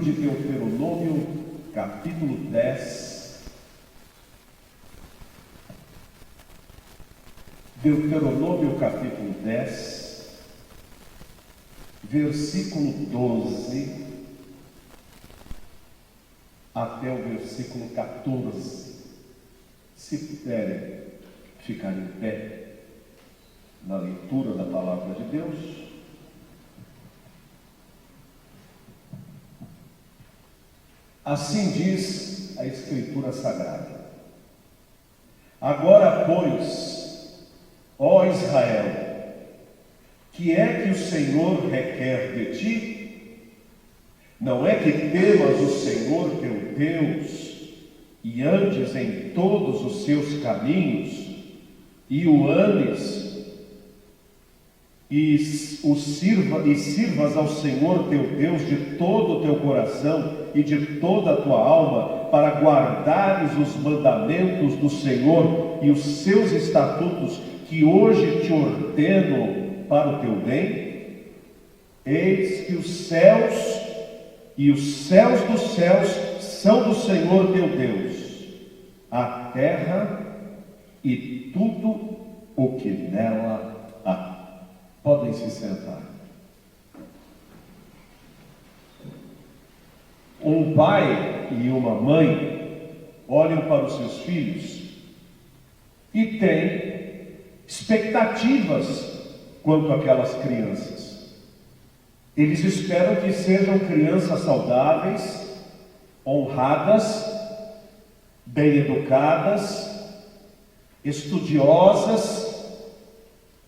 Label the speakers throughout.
Speaker 1: de Deuteronômio, capítulo 10. Deuteronômio, capítulo 10, versículo 12 até o versículo 14. Se puderem ficar em pé na leitura da palavra de Deus. Assim diz a Escritura Sagrada: Agora, pois, ó Israel, que é que o Senhor requer de ti? Não é que temas o Senhor teu Deus e andes em todos os seus caminhos e o ames e sirvas ao Senhor teu Deus de todo o teu coração e de toda a tua alma, para guardares os mandamentos do Senhor e os seus estatutos, que hoje te ordeno para o teu bem? Eis que os céus e os céus dos céus são do Senhor teu Deus, a terra e tudo o que nela há. Podem se sentar. Um pai e uma mãe olham para os seus filhos e têm expectativas quanto àquelas crianças. Eles esperam que sejam crianças saudáveis, honradas, bem educadas, estudiosas,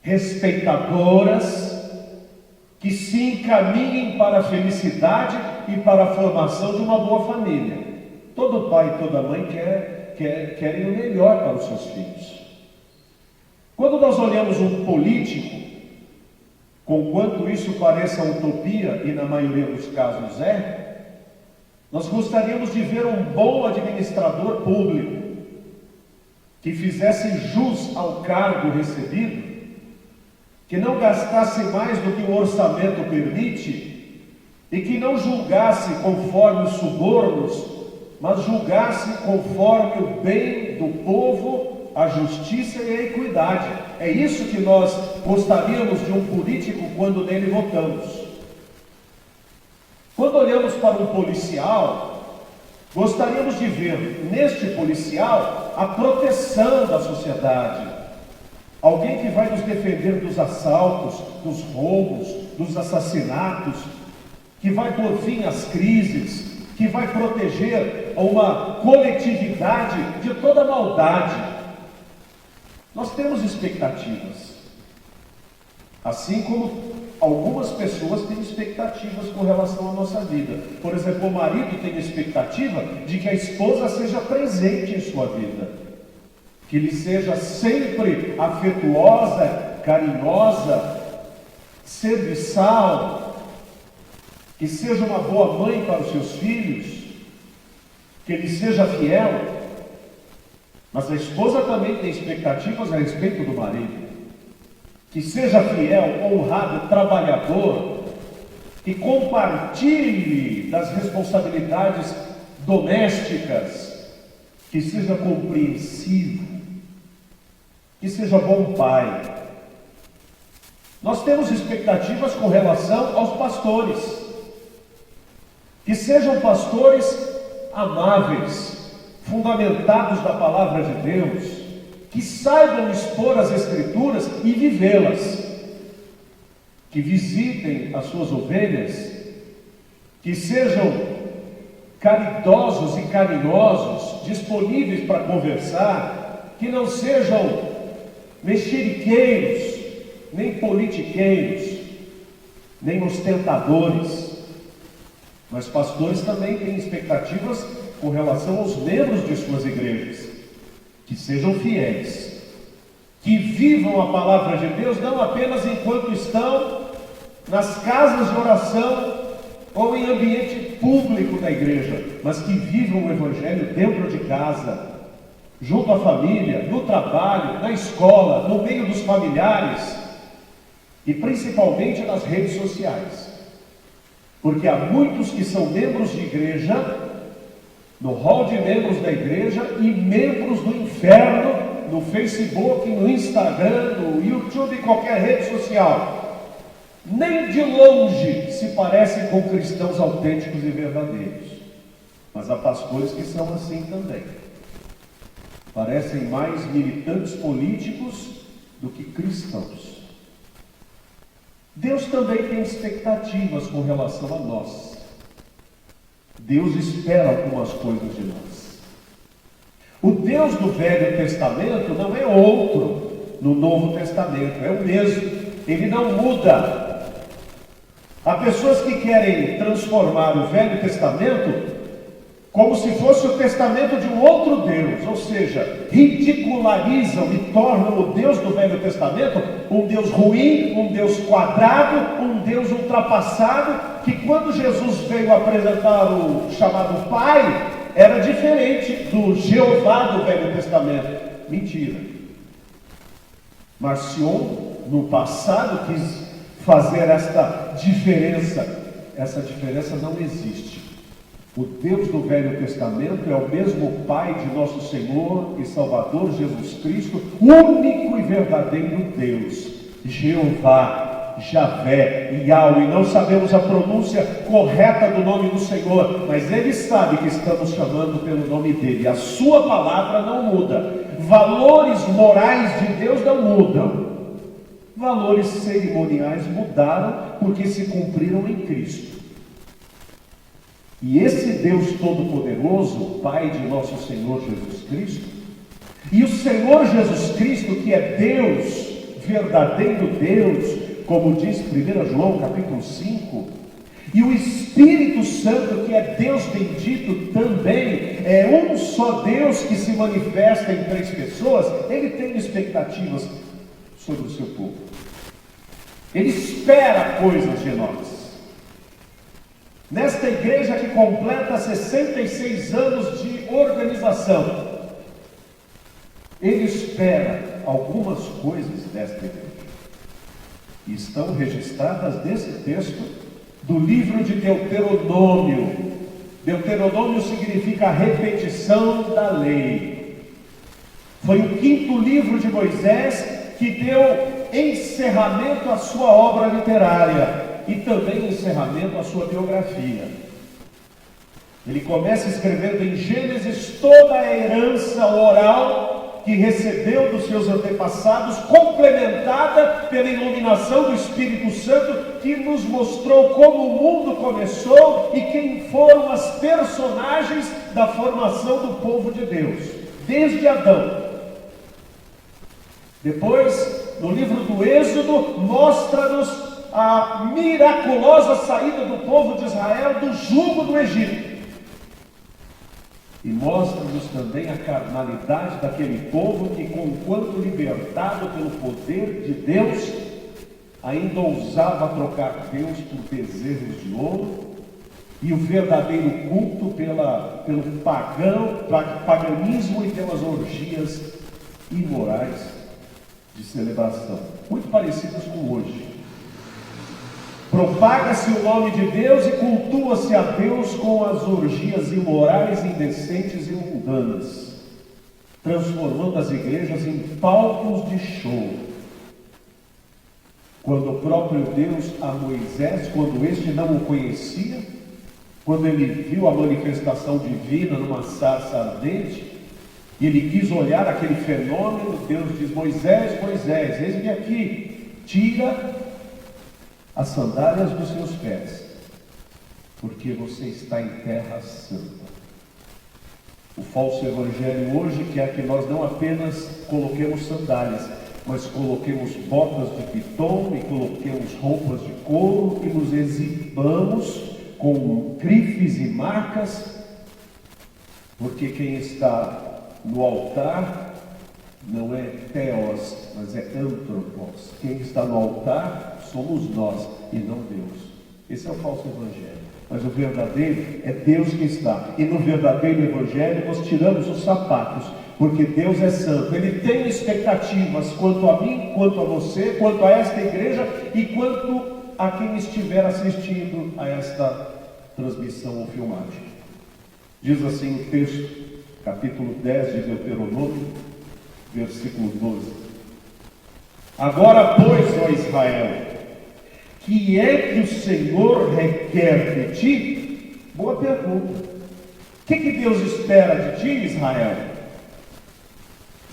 Speaker 1: respeitadoras, que se encaminhem para a felicidade e para a formação de uma boa família. Todo pai e toda mãe querem o melhor para os seus filhos. Quando nós olhamos um político, conquanto isso pareça utopia, e na maioria dos casos nós gostaríamos de ver um bom administrador público, que fizesse jus ao cargo recebido, que não gastasse mais do que o orçamento permite e que não julgasse conforme os subornos, mas julgasse conforme o bem do povo, a justiça e a equidade. É isso que nós gostaríamos de um político quando nele votamos. Quando olhamos para um policial, gostaríamos de ver neste policial a proteção da sociedade. Alguém que vai nos defender dos assaltos, dos roubos, dos assassinatos, que vai pôr fim às crises, que vai proteger uma coletividade de toda maldade. Nós temos expectativas, assim como algumas pessoas têm expectativas com relação à nossa vida. Por exemplo, o marido tem expectativa de que a esposa seja presente em sua vida, que ele seja sempre afetuosa, carinhosa, serviçal, que seja uma boa mãe para os seus filhos, que ele seja fiel. Mas a esposa também tem expectativas a respeito do marido, que seja fiel, honrado, trabalhador, que compartilhe das responsabilidades domésticas, que seja compreensivo, que seja bom pai. Nós temos expectativas com relação aos pastores, que sejam pastores amáveis, fundamentados na palavra de Deus, que saibam expor as Escrituras e vivê-las, que visitem as suas ovelhas, que sejam caridosos e carinhosos, disponíveis para conversar, que não sejam mexeriqueiros, nem politiqueiros, nem ostentadores. Mas pastores também têm expectativas com relação aos membros de suas igrejas, que sejam fiéis, que vivam a palavra de Deus não apenas enquanto estão nas casas de oração ou em ambiente público da igreja, mas que vivam o Evangelho dentro de casa, junto à família, no trabalho, na escola, no meio dos familiares e principalmente nas redes sociais. Porque há muitos que são membros de igreja, no hall de membros da igreja, e membros do inferno, no Facebook, no Instagram, no YouTube, qualquer rede social. Nem de longe se parecem com cristãos autênticos e verdadeiros. Mas há pastores que são assim também. Parecem mais militantes políticos do que cristãos. Deus também tem expectativas com relação a nós. Deus espera algumas coisas de nós. O Deus do Velho Testamento não é outro no Novo Testamento, é o mesmo. Ele não muda. Há pessoas que querem transformar o Velho Testamento como se fosse o testamento de um outro Deus, ou seja, ridicularizam e tornam o Deus do Velho Testamento um Deus ruim, um Deus quadrado, um Deus ultrapassado, que quando Jesus veio apresentar o chamado Pai, era diferente do Jeová do Velho Testamento. Mentira. Marcion, no passado, quis fazer esta diferença. Essa diferença não existe. O Deus do Velho Testamento é o mesmo Pai de nosso Senhor e Salvador Jesus Cristo, único e verdadeiro Deus, Jeová, Javé, Yahweh. Não sabemos a pronúncia correta do nome do Senhor, mas Ele sabe que estamos chamando pelo nome dEle. A sua palavra não muda. Valores morais de Deus não mudam. Valores cerimoniais mudaram porque se cumpriram em Cristo. E esse Deus Todo-Poderoso, Pai de nosso Senhor Jesus Cristo, e o Senhor Jesus Cristo, que é Deus, verdadeiro Deus, como diz 1 João capítulo 5, e o Espírito Santo, que é Deus bendito também, é um só Deus que se manifesta em três pessoas. Ele tem expectativas sobre o seu povo. Ele espera coisas de nós. Nesta igreja que completa 66 anos de organização, Ele espera algumas coisas desta igreja. E estão registradas nesse texto do livro de Deuteronômio. Deuteronômio significa repetição da lei. Foi o 5º livro de Moisés que deu encerramento à sua obra literária e também encerramento à sua biografia. Ele começa escrevendo em Gênesis toda a herança oral que recebeu dos seus antepassados, complementada pela iluminação do Espírito Santo, que nos mostrou como o mundo começou e quem foram as personagens da formação do povo de Deus, desde Adão. Depois, no livro do Êxodo, mostra-nos a miraculosa saída do povo de Israel do jugo do Egito. E mostra-nos também a carnalidade daquele povo que, conquanto libertado pelo poder de Deus, ainda ousava trocar Deus por bezerros de ouro e o verdadeiro culto pelo paganismo e pelas orgias imorais de celebração, muito parecidas com hoje. Propaga-se o nome de Deus e cultua-se a Deus com as orgias imorais, indecentes e mundanas, transformando as igrejas em palcos de show. Quando o próprio Deus a Moisés, quando este não o conhecia, quando ele viu a manifestação divina numa sarça ardente, e ele quis olhar aquele fenômeno, Deus diz: Moisés, Moisés, eis-me aqui, tira as sandálias dos seus pés, porque você está em terra santa. O falso evangelho hoje quer que nós não apenas coloquemos sandálias, mas coloquemos botas de piton e coloquemos roupas de couro e nos exibamos com grifes e marcas, porque quem está no altar não é theos, mas é anthropos. Quem está no altar somos nós e não Deus. Esse é o falso evangelho. Mas o verdadeiro é Deus que está. E no verdadeiro evangelho nós tiramos os sapatos, porque Deus é santo. Ele tem expectativas quanto a mim, quanto a você, quanto a esta igreja e quanto a quem estiver assistindo a esta transmissão ou filmagem. Diz assim o texto, capítulo 10 de Deuteronômio, versículo 12. Agora, pois, ó Israel, que é que o Senhor requer de ti? Boa pergunta. O que Deus espera de ti, Israel?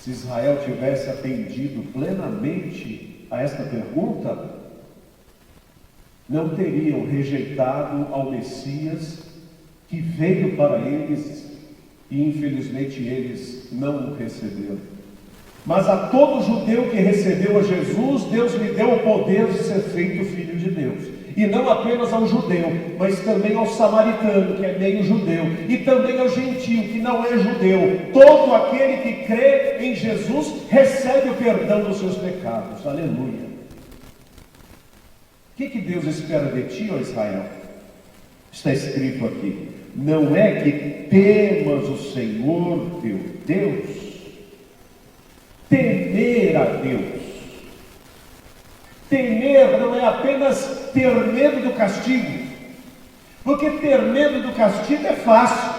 Speaker 1: Se Israel tivesse atendido plenamente a esta pergunta, não teriam rejeitado ao Messias que veio para eles e infelizmente eles não o receberam. Mas a todo judeu que recebeu a Jesus, Deus lhe deu o poder de ser feito filho de Deus. E não apenas ao judeu, mas também ao samaritano, que é meio judeu, e também ao gentio, que não é judeu. Todo aquele que crê em Jesus recebe o perdão dos seus pecados. Aleluia. O que Deus espera de ti, ó Israel? Está escrito aqui: não é que temas o Senhor teu Deus. Temer a Deus. Temer não é apenas ter medo do castigo, porque ter medo do castigo é fácil.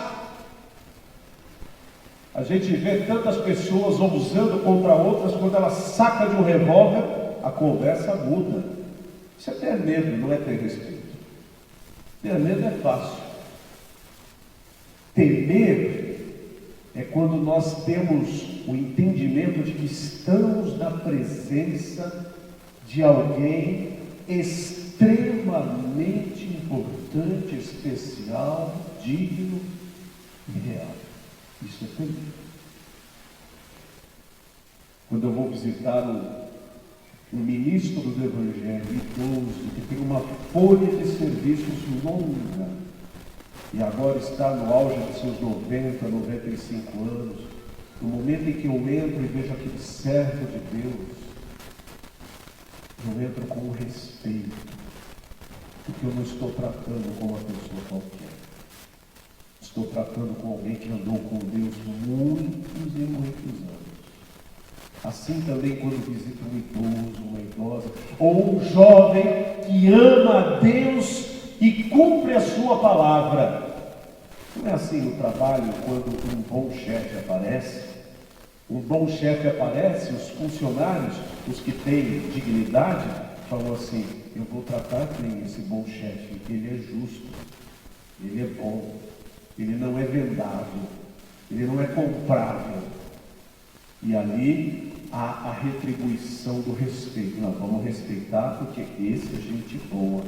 Speaker 1: A gente vê tantas pessoas ousando contra outras, quando ela saca de um revólver, a conversa muda. Isso é ter medo, não é ter respeito. Ter medo é fácil. Temer é quando nós temos o entendimento de que estamos na presença de alguém extremamente importante, especial, digno e real. Isso é temer. Quando eu vou visitar um ministro do Evangelho, idoso, que tem uma folha de serviços longa, e agora está no auge de seus 90, 95 anos, no momento em que eu entro e vejo aquele servo de Deus, eu entro com respeito, porque eu não estou tratando com uma pessoa qualquer. Estou tratando com alguém que andou com Deus muitos e muitos anos. Assim também quando visita um idoso, uma idosa, ou um jovem que ama a Deus e cumpre a sua palavra. Não é assim no trabalho, quando um bom chefe aparece? Um bom chefe aparece, os funcionários, os que têm dignidade, falam assim: eu vou tratar bem esse bom chefe, ele é justo, ele é bom, ele não é vendável, ele não é comprável. E ali há a retribuição do respeito. Nós vamos respeitar porque esse é gente boa.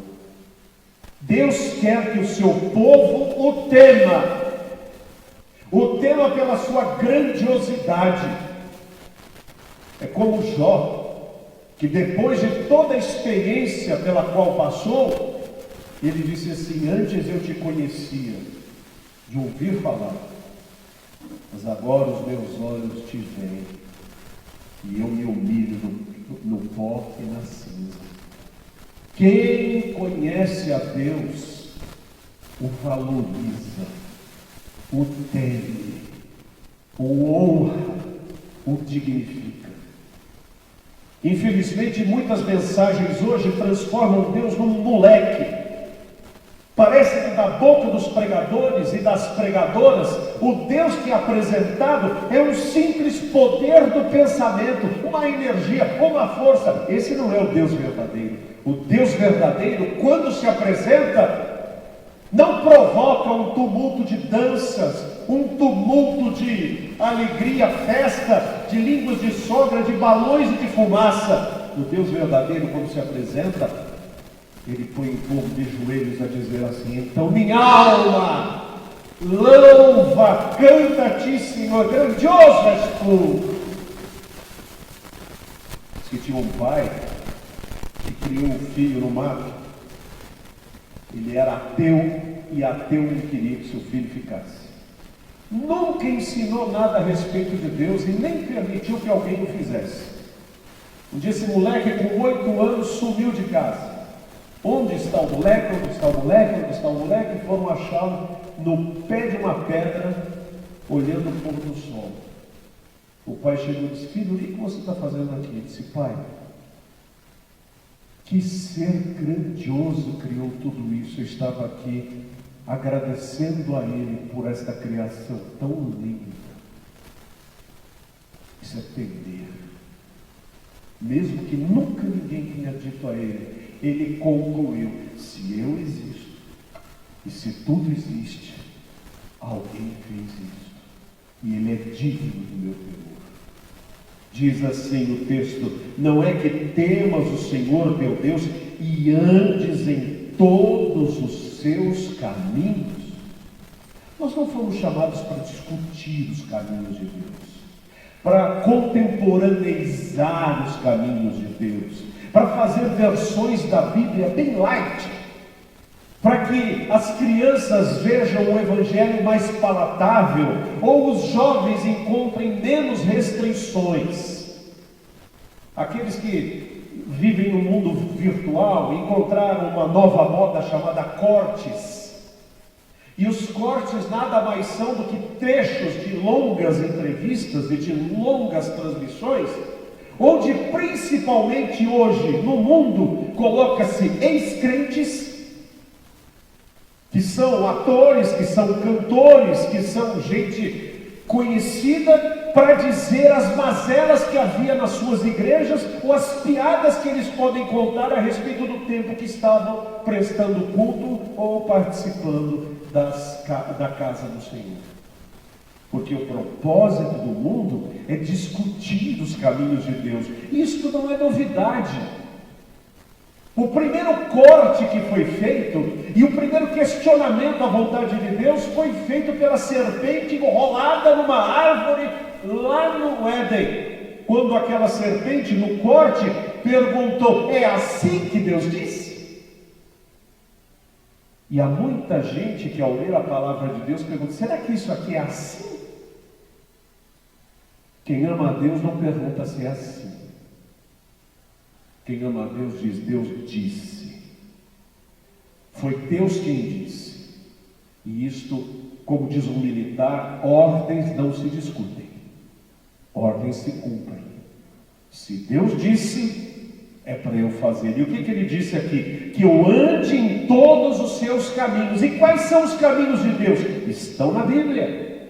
Speaker 1: Deus quer que o seu povo o tema pela sua grandiosidade. É como Jó, que depois de toda a experiência pela qual passou, ele disse assim: antes eu te conhecia de ouvir falar, mas agora os meus olhos te veem, e eu me humilho no pó e na cinza. Quem conhece a Deus o valoriza, o teme, o honra, o dignifica. Infelizmente, muitas mensagens hoje transformam Deus num moleque. Parece que da boca dos pregadores e das pregadoras, o Deus que é apresentado é um simples poder do pensamento, uma energia, uma força. Esse não é o Deus verdadeiro. O Deus verdadeiro, quando se apresenta, não provoca um tumulto de danças, um tumulto de alegria, festa, de línguas de sogra, de balões e de fumaça. O Deus verdadeiro, quando se apresenta, ele põe o povo de joelhos a dizer assim: então minha alma louva, canta a ti, Senhor, grandioso és tu. Diz que tinha um pai que criou um filho no mato. Ele era ateu e ateu não queria que seu filho ficasse. Nunca ensinou nada a respeito de Deus e nem permitiu que alguém o fizesse. Um dia esse moleque com 8 anos sumiu de casa. Onde está o moleque? Onde está o moleque? Onde está o moleque? Foram achá-lo no pé de uma pedra, olhando o pôr do sol. O pai chegou e disse: filho, o que você está fazendo aqui? Ele disse: pai, Que ser grandioso criou tudo isso. Eu estava aqui agradecendo a Ele por esta criação tão linda. Isso é temer. Mesmo que nunca ninguém tenha dito a Ele, Ele concluiu: se eu existo, e se tudo existe, alguém fez isso. E Ele é digno do meu temor. Diz assim o texto: não é que temas o Senhor teu Deus e andes em todos os seus caminhos. Nós não fomos chamados para discutir os caminhos de Deus, para contemporaneizar os caminhos de Deus, para fazer versões da Bíblia bem light, para que as crianças vejam o Evangelho mais palatável, ou os jovens encontrem menos restrições. Aqueles que vivem no mundo virtual encontraram uma nova moda chamada cortes. E os cortes nada mais são do que trechos de longas entrevistas e de longas transmissões, onde principalmente hoje no mundo coloca-se ex-crentes, que são atores, que são cantores, que são gente conhecida, para dizer as mazelas que havia nas suas igrejas, ou as piadas que eles podem contar a respeito do tempo que estavam prestando culto ou participando da casa do Senhor. Porque o propósito do mundo é discutir os caminhos de Deus. Isto não é novidade. O primeiro corte que foi feito e o primeiro questionamento à vontade de Deus foi feito pela serpente enrolada numa árvore lá no Éden. Quando aquela serpente, no corte, perguntou: é assim que Deus disse? E há muita gente que ao ler a palavra de Deus pergunta: será que isso aqui é assim? Quem ama a Deus não pergunta se é assim. Quem ama a Deus diz: Deus disse. Foi Deus quem disse. E isto, como diz um militar, ordens não se discutem, ordens se cumprem. Se Deus disse, é para eu fazer. E o que ele disse aqui? Que eu ande em todos os seus caminhos. E quais são os caminhos de Deus? Estão na Bíblia.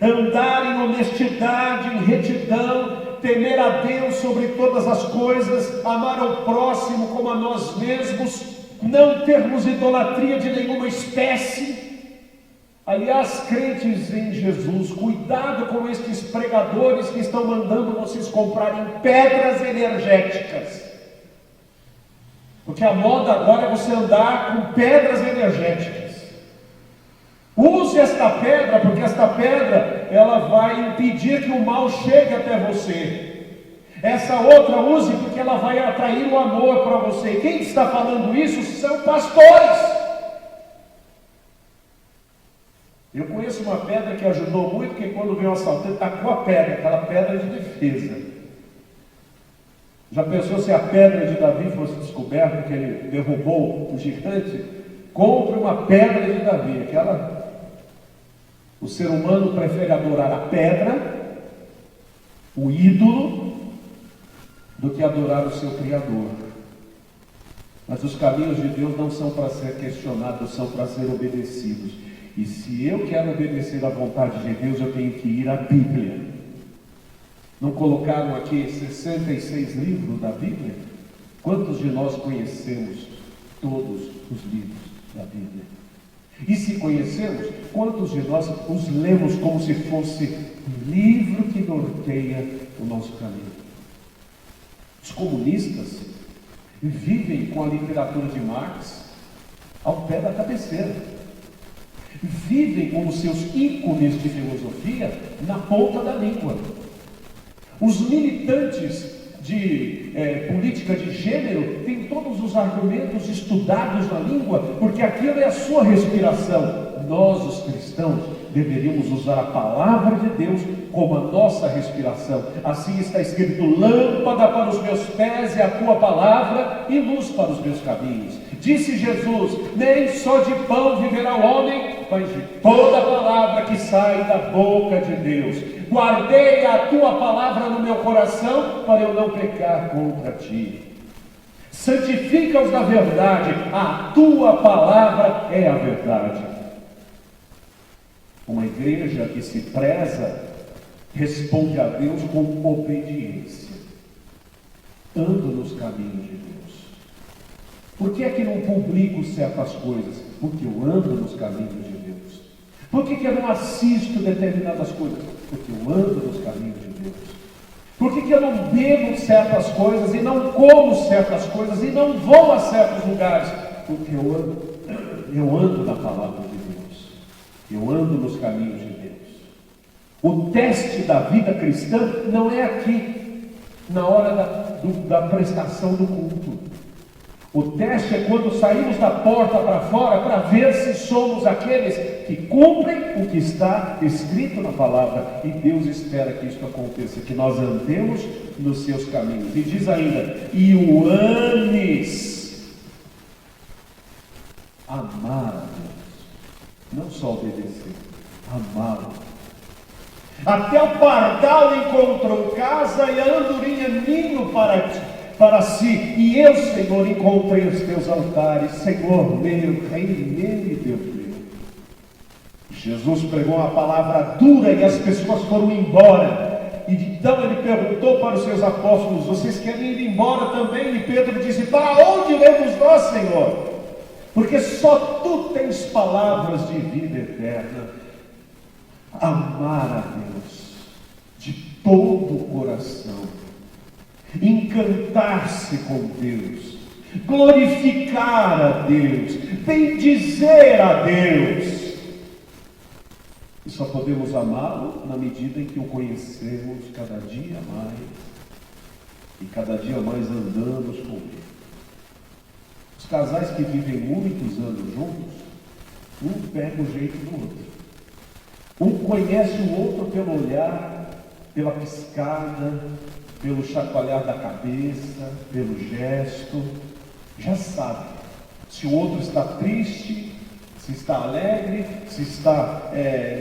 Speaker 1: Andar em honestidade, em retidão, temer a Deus sobre todas as coisas, amar ao próximo como a nós mesmos, não termos idolatria de nenhuma espécie. Aliás, crentes em Jesus, cuidado com estes pregadores que estão mandando vocês comprarem pedras energéticas, porque a moda agora é você andar com pedras energéticas. Use esta pedra, porque esta pedra ela vai impedir que o mal chegue até você. Essa outra use porque ela vai atrair o amor para você. Quem está falando isso são pastores. Eu conheço uma pedra que ajudou muito, porque quando veio um assaltante, tacou a pedra, aquela pedra de defesa. Já pensou se a pedra de Davi fosse descoberta, que ele derrubou o gigante? Compre uma pedra de Davi, aquela... O ser humano prefere adorar a pedra, o ídolo, do que adorar o seu Criador. Mas os caminhos de Deus não são para ser questionados, são para ser obedecidos. E se eu quero obedecer à vontade de Deus, eu tenho que ir à Bíblia. Não colocaram aqui 66 livros da Bíblia? Quantos de nós conhecemos todos os livros da Bíblia? E se conhecemos, quantos de nós os lemos como se fosse um livro que norteia o nosso caminho? Os comunistas vivem com a literatura de Marx ao pé da cabeceira. Vivem com os seus ícones de filosofia na ponta da língua. Os militantes de política de gênero têm todos os argumentos estudados na língua, porque aquilo é a sua respiração. Nós, os cristãos, deveríamos usar a palavra de Deus como a nossa respiração. Assim está escrito: lâmpada para os meus pés é a tua palavra e luz para os meus caminhos. Disse Jesus: nem só de pão viverá o homem, mas de toda a palavra que sai da boca de Deus. Guardei a tua palavra no meu coração para eu não pecar contra ti. santifica-os na verdade, a tua palavra é a verdade. Uma igreja que se preza, responde a Deus com obediência. Ando nos caminhos de Deus. Por que é que não publico certas coisas? Porque eu ando nos caminhos de Deus. Por que eu não assisto determinadas coisas? Porque eu ando nos caminhos de Deus. Por que eu não bebo certas coisas e não como certas coisas e não vou a certos lugares? Porque eu ando na palavra de Deus. Eu ando nos caminhos de Deus. O teste da vida cristã não é aqui, na hora da prestação do culto. O teste é quando saímos da porta para fora para ver se somos aqueles que cumprem o que está escrito na palavra. E Deus espera que isso aconteça, que nós andemos nos seus caminhos. E diz ainda, e o ames amar a Deus, não só obedecer, amá-lo. Até o pardal encontrou casa e a andorinha ninho para si. E eu, Senhor, encontrei os teus altares, Senhor meu, Rei meu e Deus meu. Jesus pregou uma palavra dura e as pessoas foram embora. E então ele perguntou para os seus apóstolos, vocês querem ir embora também? E Pedro disse, para onde iremos nós, Senhor? Porque só tu tens palavras de vida eterna. Amar a Deus de todo o coração, encantar-se com Deus, glorificar a Deus, bendizer a Deus. E só podemos amá-lo na medida em que o conhecemos cada dia mais e cada dia mais andamos com ele. Os casais que vivem muitos anos juntos, um pega o jeito do outro. Um conhece o outro pelo olhar, pela piscada, pelo chacoalhar da cabeça, pelo gesto. Já sabe se o outro está triste, se está alegre, se está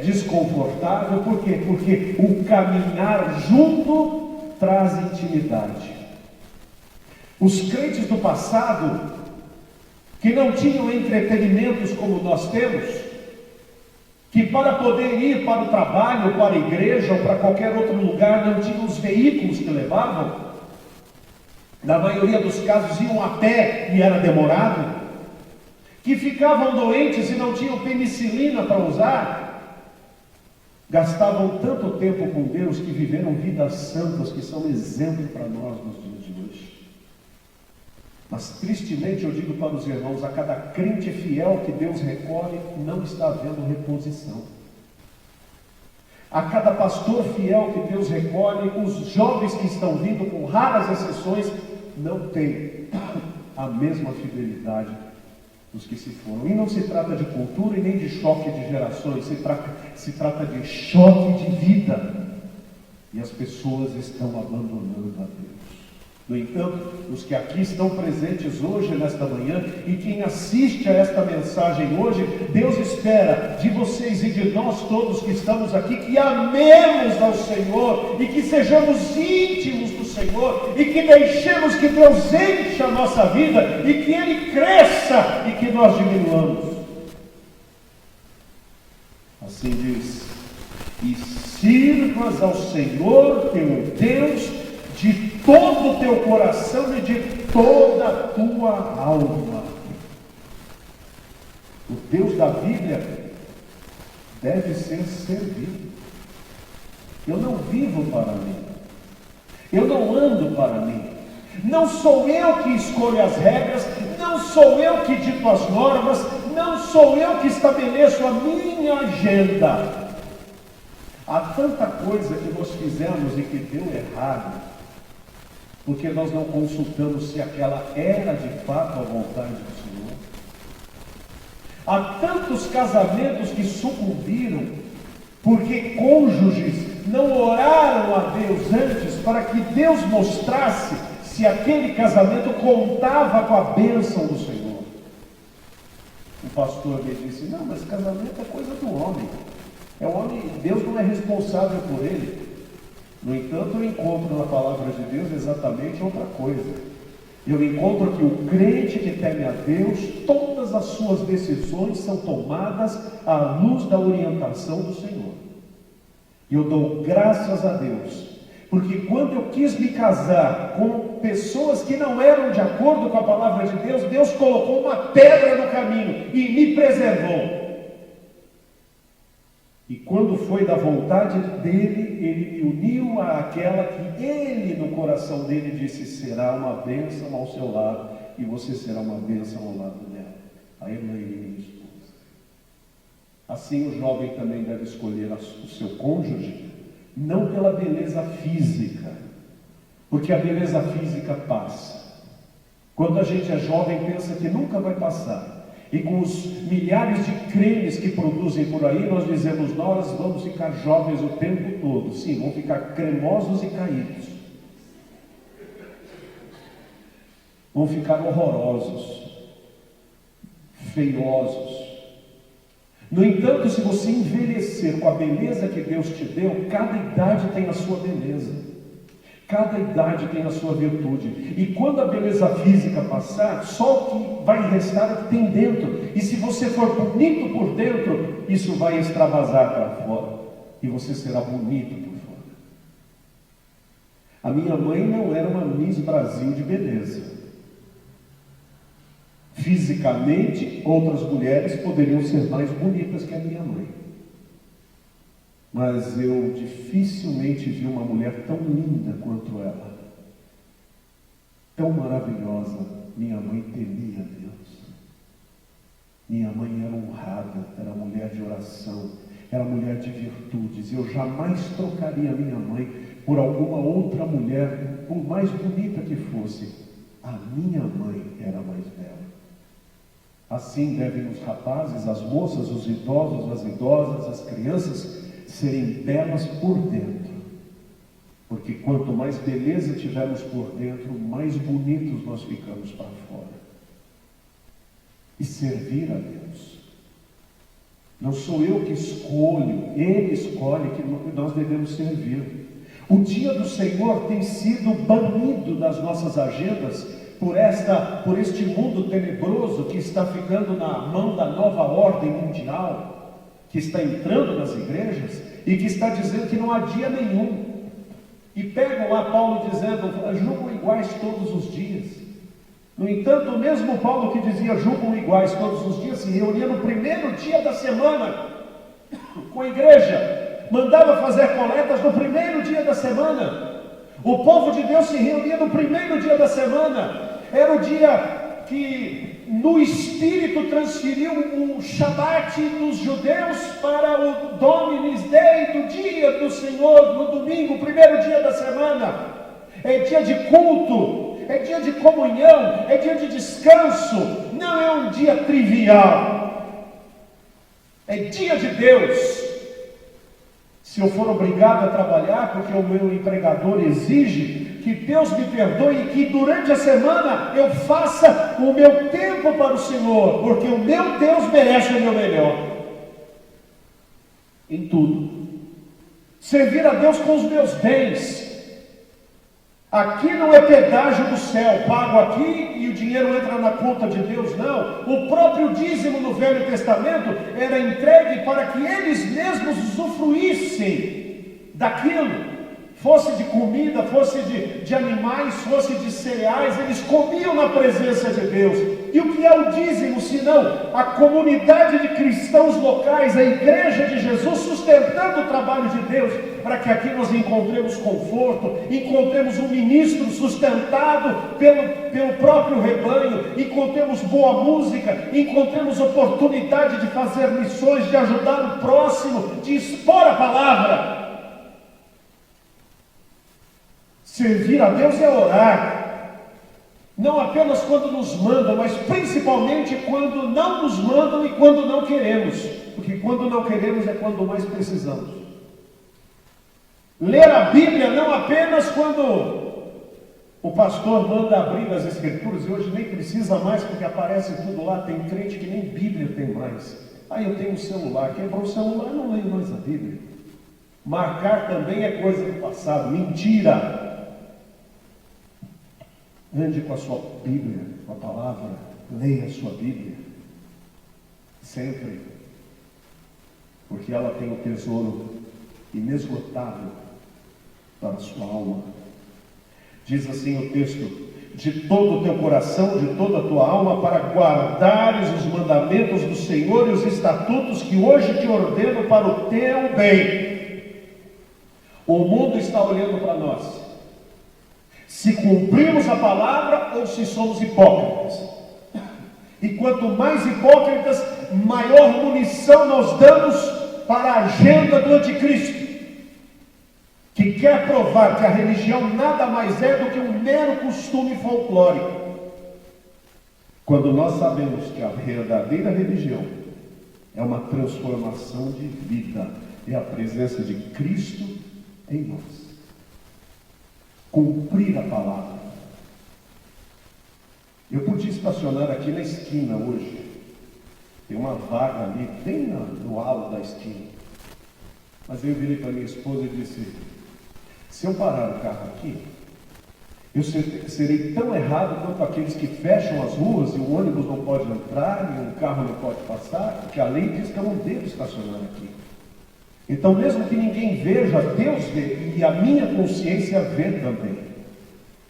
Speaker 1: desconfortável. Por quê? Porque o caminhar junto traz intimidade. Os crentes do passado, que não tinham entretenimentos como nós temos, que para poder ir para o trabalho, para a igreja ou para qualquer outro lugar, não tinham os veículos que levavam, na maioria dos casos iam a pé e era demorado, que ficavam doentes e não tinham penicilina para usar, gastavam tanto tempo com Deus que viveram vidas santas que são exemplo para nós nos dias de hoje. Mas tristemente eu digo para os irmãos, a cada crente fiel que Deus recolhe, não está havendo reposição. A cada pastor fiel que Deus recolhe, os jovens que estão vindo, com raras exceções, não têm a mesma fidelidade dos que se foram. E não se trata de cultura e nem de choque de gerações, se trata de choque de vida. E as pessoas estão abandonando a Deus. No entanto, os que aqui estão presentes hoje, nesta manhã, e quem assiste a esta mensagem hoje, Deus espera de vocês e de nós todos que estamos aqui, que amemos ao Senhor, e que sejamos íntimos do Senhor, e que deixemos que Deus encha a nossa vida, e que Ele cresça, e que nós diminuamos. Assim diz, e sirvas ao Senhor teu Deus, de todo o teu coração e de toda a tua alma. O Deus da Bíblia deve ser servido. Eu não vivo para mim. Eu não ando para mim. Não sou eu que escolho as regras, não sou eu que dito as normas, não sou eu que estabeleço a minha agenda. Há tanta coisa que nós fizemos e que deu errado, porque nós não consultamos se aquela era de fato a vontade do Senhor. Há tantos casamentos que sucumbiram, porque cônjuges não oraram a Deus antes, para que Deus mostrasse se aquele casamento contava com a bênção do Senhor. O pastor me disse, não, mas casamento é coisa do homem. É o homem, Deus não é responsável por ele. No entanto, eu encontro na palavra de Deus exatamente outra coisa. Eu encontro que o crente que teme a Deus, todas as suas decisões são tomadas à luz da orientação do Senhor. E eu dou graças a Deus, porque quando eu quis me casar com pessoas que não eram de acordo com a palavra de Deus, Deus colocou uma pedra no caminho e me preservou. E quando foi da vontade dele, ele me uniu àquela que ele no coração dele disse: será uma bênção ao seu lado, e você será uma bênção ao lado dela, a Elaine, minha esposa. Assim o jovem também deve escolher o seu cônjuge, não pela beleza física, porque a beleza física passa. Quando a gente é jovem, pensa que nunca vai passar. E com os milhares de cremes que produzem por aí, nós dizemos: nós vamos ficar jovens o tempo todo. Sim, vão ficar cremosos e caídos. Vão ficar horrorosos, feiosos. No entanto, se você envelhecer com a beleza que Deus te deu, cada idade tem a sua beleza. Cada idade tem a sua virtude. E quando a beleza física passar, só o que vai restar é o que tem dentro. E se você for bonito por dentro, isso vai extravasar para fora. E você será bonito por fora. A minha mãe não era uma Miss Brasil de beleza. Fisicamente, outras mulheres poderiam ser mais bonitas que a minha mãe. Mas eu dificilmente vi uma mulher tão linda quanto ela. Tão maravilhosa. Minha mãe temia Deus. Minha mãe era honrada, era mulher de oração, era mulher de virtudes. Eu jamais trocaria minha mãe por alguma outra mulher, por mais bonita que fosse. A minha mãe era mais bela. Assim devem os rapazes, as moças, os idosos, as idosas, as crianças serem belas por dentro, porque quanto mais beleza tivermos por dentro, mais bonitos nós ficamos para fora. E servir a Deus, não sou eu que escolho, Ele escolhe que nós devemos servir. O dia do Senhor tem sido banido das nossas agendas por este mundo tenebroso que está ficando na mão da nova ordem mundial, que está entrando nas igrejas e que está dizendo que não há dia nenhum. E pegam lá Paulo dizendo: julgam iguais todos os dias. No entanto, o mesmo Paulo que dizia julgam iguais todos os dias, se reunia no primeiro dia da semana com a igreja, mandava fazer coletas no primeiro dia da semana. O povo de Deus se reunia no primeiro dia da semana. Era o dia que no Espírito transferiu o Shabat dos judeus para o Dominis Dei, do dia do Senhor, no domingo, primeiro dia da semana. É dia de culto, é dia de comunhão, é dia de descanso, não é um dia trivial, é dia de Deus. Se eu for obrigado a trabalhar porque o meu empregador exige, que Deus me perdoe e que durante a semana eu faça o meu tempo para o Senhor, porque o meu Deus merece o meu melhor em tudo. Servir a Deus com os meus bens. Aqui não é pedágio do céu, pago aqui e o dinheiro entra na conta de Deus, não. O próprio dízimo no Velho Testamento era entregue para que eles mesmos usufruíssem daquilo. Fosse de comida, fosse de animais, fosse de cereais, eles comiam na presença de Deus. E o que é o dízimo, senão a comunidade de cristãos locais, a igreja de Jesus, sustentando o trabalho de Deus, para que aqui nós encontremos conforto, encontremos um ministro sustentado pelo próprio rebanho, encontremos boa música, encontremos oportunidade de fazer missões, de ajudar o próximo, de expor a palavra. Servir a Deus é orar, não apenas quando nos mandam, mas principalmente quando não nos mandam e quando não queremos, porque quando não queremos é quando mais precisamos. Ler a Bíblia não apenas quando o pastor manda abrir as Escrituras, e hoje nem precisa mais, porque aparece tudo lá, tem crente que nem Bíblia tem mais. Aí eu tenho um celular, quebrou o celular, não leio mais a Bíblia. Marcar também é coisa do passado, mentira. Ande com a sua Bíblia, com a palavra, leia a sua Bíblia, sempre, porque ela tem um tesouro inesgotável para a sua alma. Diz assim o texto: de todo o teu coração, de toda a tua alma, para guardares os mandamentos do Senhor e os estatutos que hoje te ordeno para o teu bem. O mundo está olhando para nós, se cumprimos a palavra ou se somos hipócritas. E quanto mais hipócritas, maior munição nós damos para a agenda do anticristo, que quer provar que a religião nada mais é do que um mero costume folclórico. Quando nós sabemos que a verdadeira religião é uma transformação de vida, é a presença de Cristo em nós. Cumprir a palavra. Eu podia estacionar aqui na esquina hoje. Tem uma vaga ali, bem no halo da esquina. Mas eu virei para minha esposa e disse: se eu parar o carro aqui, eu serei tão errado quanto aqueles que fecham as ruas e o ônibus não pode entrar e um carro não pode passar, porque a lei diz que eu não devo estacionar aqui. Então, mesmo que ninguém veja, Deus vê, e a minha consciência vê também.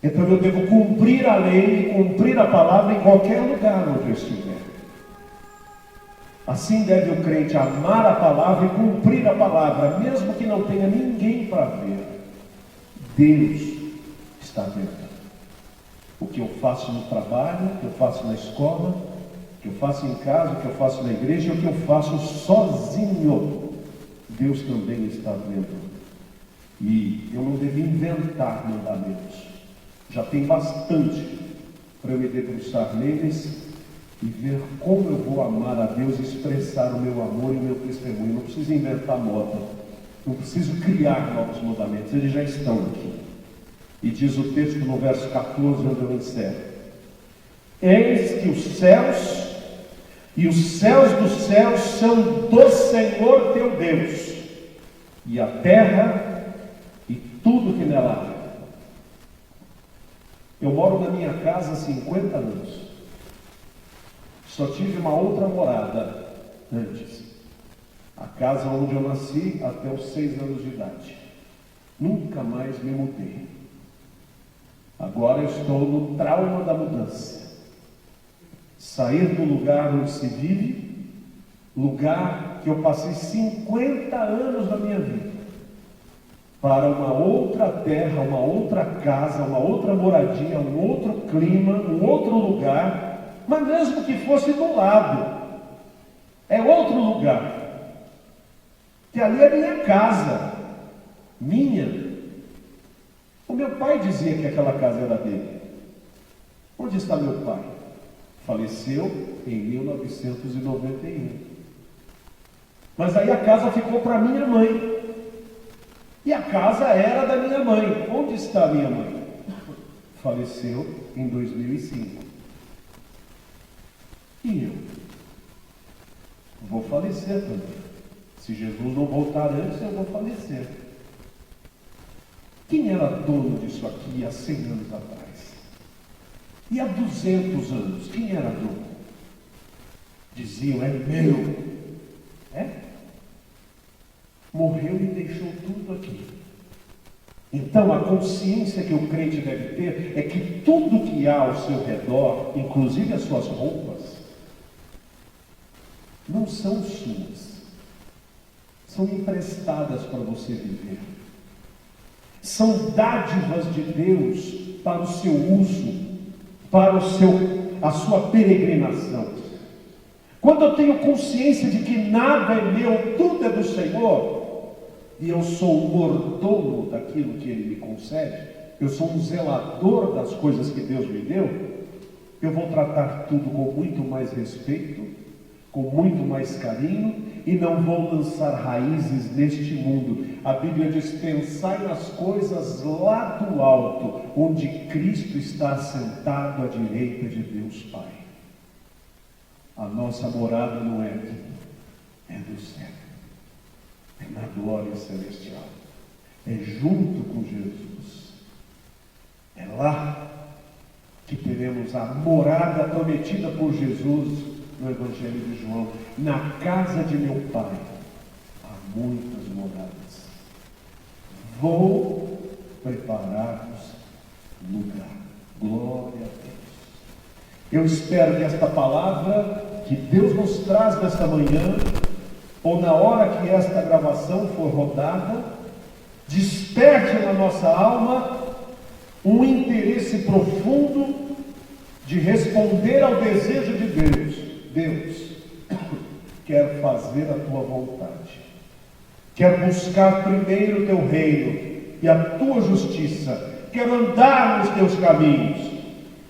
Speaker 1: Então eu devo cumprir a lei e cumprir a palavra em qualquer lugar onde eu estiver. Assim deve o crente amar a palavra e cumprir a palavra, mesmo que não tenha ninguém para ver. Deus está vendo. O que eu faço no trabalho, o que eu faço na escola, o que eu faço em casa, o que eu faço na igreja, o que eu faço sozinho, Deus também está vendo. E eu não devo inventar mandamentos. Já tem bastante para eu me debruçar neles e ver como eu vou amar a Deus e expressar o meu amor e o meu testemunho. Não preciso inventar moda, não preciso criar novos mandamentos, eles já estão aqui. E diz o texto no verso 14, onde eu encerro: eis que os céus e os céus dos céus são do Senhor teu Deus, e a terra e tudo que nela há. Eu moro na minha casa há 50 anos. Só tive uma outra morada antes. A casa onde eu nasci até os 6 anos de idade. Nunca mais me mudei. Agora eu estou no trauma da mudança. Sair do lugar onde se vive, lugar que eu passei 50 anos da minha vida, para uma outra terra, uma outra casa, uma outra moradia, um outro clima, um outro lugar, mas mesmo que fosse do lado, é outro lugar, que ali é minha casa, minha. O meu pai dizia que aquela casa era dele. Onde está meu pai? Faleceu em 1991. Mas aí a casa ficou para minha mãe. E a casa era da minha mãe. Onde está minha mãe? Faleceu em 2005. E eu? Vou falecer também. Se Jesus não voltar antes, eu vou falecer. Quem era dono disso aqui há 100 anos atrás? E há 200 anos, quem era dono? Diziam, é meu. É? Morreu e deixou tudo aqui. Então a consciência que o crente deve ter é que tudo que há ao seu redor, inclusive as suas roupas, não são suas. São emprestadas para você viver. São dádivas de Deus para o seu uso, para a sua peregrinação. Quando eu tenho consciência de que nada é meu, tudo é do Senhor, e eu sou o mordomo daquilo que Ele me concede, eu sou um zelador das coisas que Deus me deu, eu vou tratar tudo com muito mais respeito, com muito mais carinho, e não vou lançar raízes neste mundo. A Bíblia diz, pensai nas coisas lá do alto, onde Cristo está assentado à direita de Deus Pai. A nossa morada não é aqui, é do céu, é na glória celestial, é junto com Jesus, é lá. Deus, a morada prometida por Jesus no Evangelho de João. Na casa de meu Pai há muitas moradas. Vou preparar-vos lugar. Glória a Deus. Eu espero que esta palavra que Deus nos traz nesta manhã, ou na hora que esta gravação for rodada, desperte na nossa alma um interesse profundo de responder ao desejo de Deus. Deus, quero fazer a tua vontade. Quero buscar primeiro o teu reino e a tua justiça. Quero andar nos teus caminhos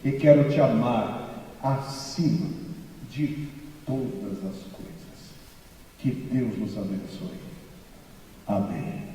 Speaker 1: e quero te amar acima de todas as coisas. Que Deus nos abençoe. Amém.